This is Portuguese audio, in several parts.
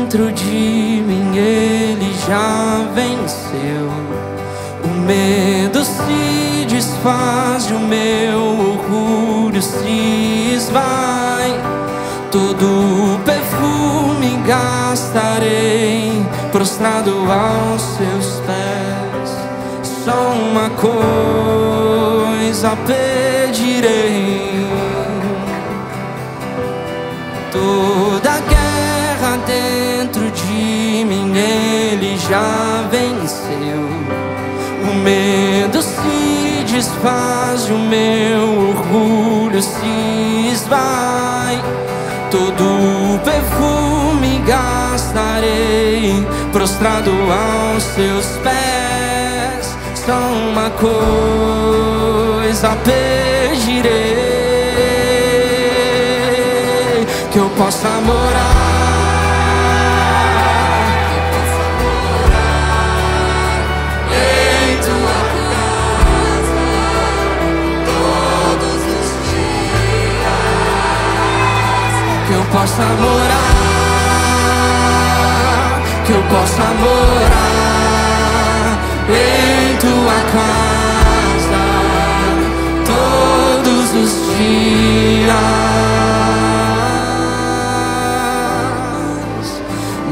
dentro de mim Ele já venceu. O medo se desfaz e o meu orgulho se esvai. Todo perfume gastarei prostrado aos seus pés. Só uma coisa pedirei: toda guerra dentro de mim Ele já venceu. O medo se desfaz e o meu orgulho se esvai. Todo perfume gastarei prostrado aos seus pés. Só uma coisa pedirei: que eu possa morar em tua casa todos os dias. Que eu possa morar, que eu possa morar em tua casa todos os dias.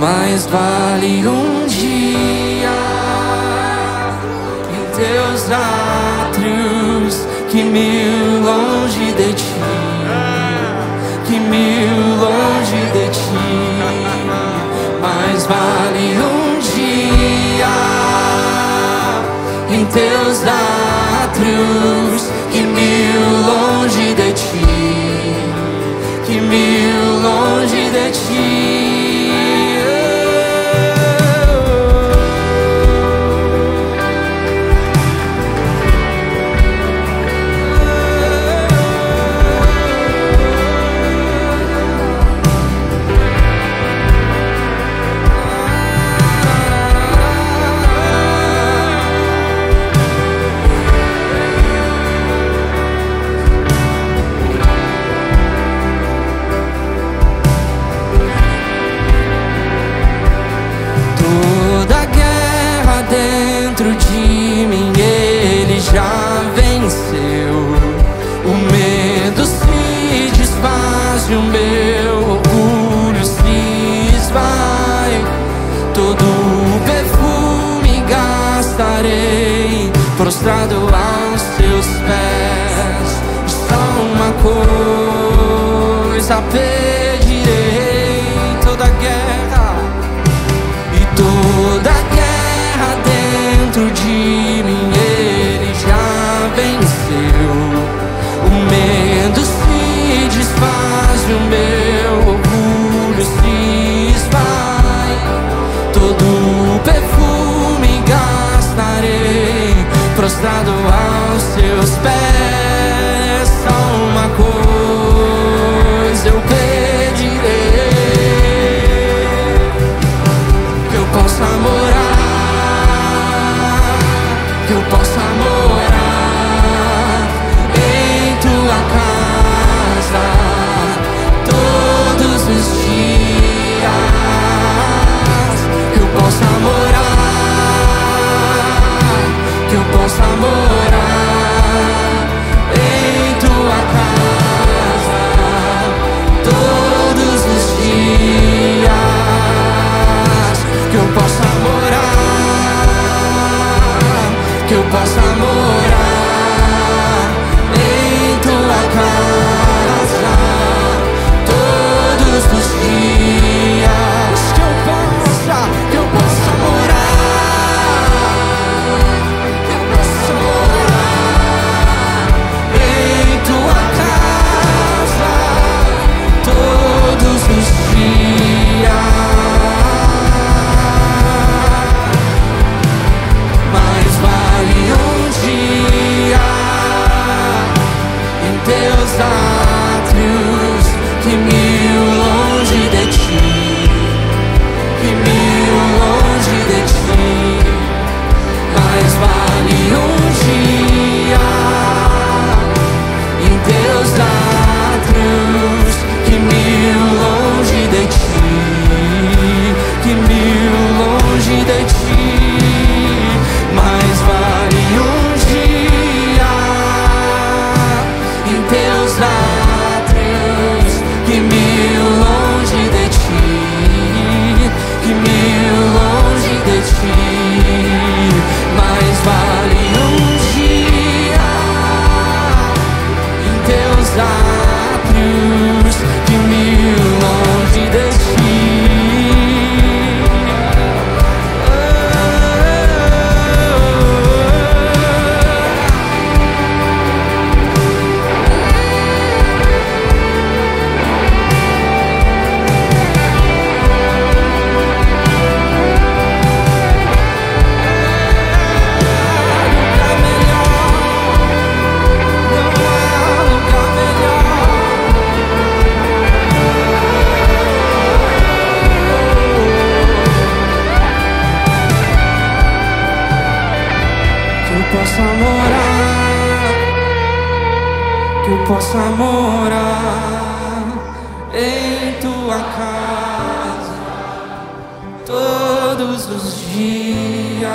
Mais vale um dia em teus átrios que 1000 longe de ti, que 1000 longe de ti. Mais vale um dia em teus átrios que 1000 longe de ti, que 1000 longe de ti. Dentro de mim Ele já venceu. O medo se desfaz e o meu orgulho se esvai. Todo perfume gastarei prostrado aos seus pés. Só uma coisa pedirei: toda guerra e toda guerra dentro de mim Ele já venceu. O medo se desfaz e o meu orgulho se esvai. Todo perfume gastarei prostrado aos seus pés. Só uma coisa eu pedirei: que eu possa morar, que eu possa morar em tua casa todos os dias. Que eu possa morar, que eu possa morar possa morar em tua casa todos os dias,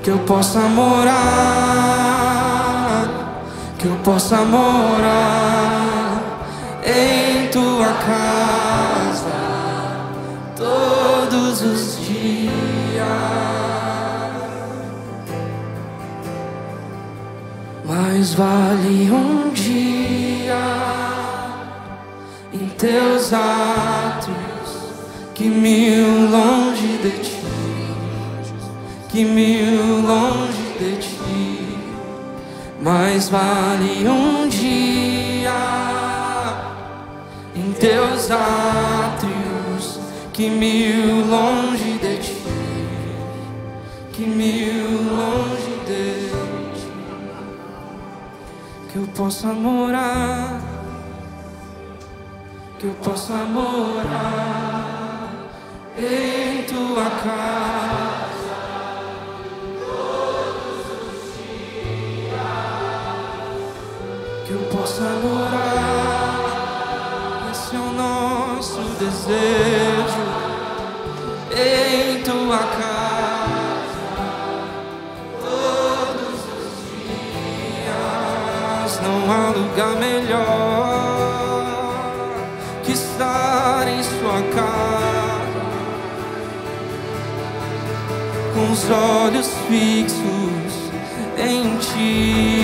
que eu possa morar, que eu possa morar em tua casa todos os dias. Mais vale um dia em teus atos que 1000 longe de ti, que 1000 longe de ti. Mais vale um dia em teus átrios que 1000 longe de ti, que 1000 longe de ti. Que eu possa morar, que eu possa morar em tua casa todos os dias, que eu possa morar, esse é o nosso desejo, em tua casa. Não há lugar melhor que estar em sua casa, com os olhos fixos em ti.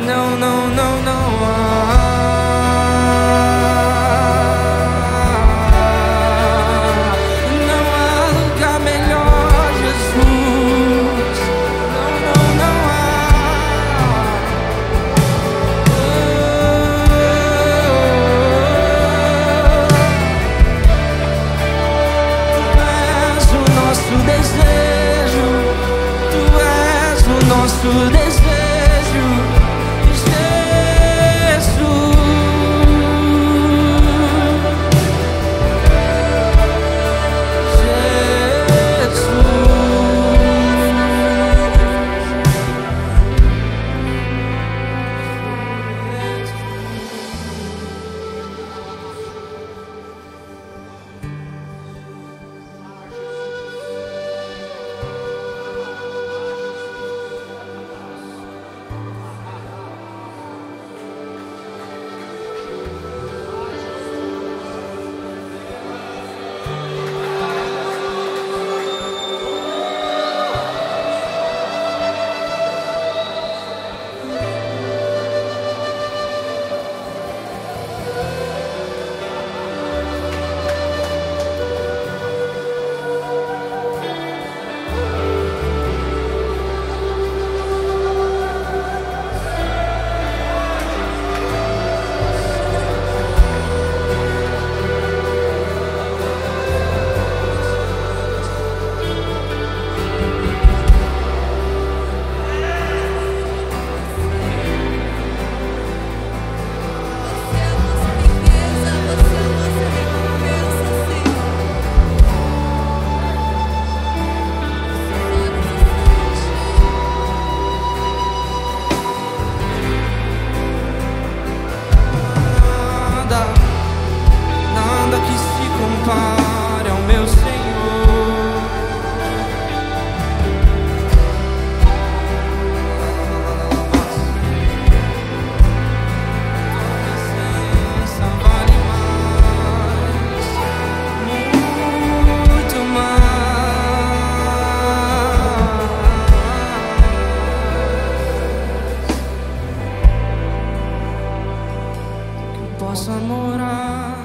Não, não, não, não há. Nosso desejo, Jesus. Possa morar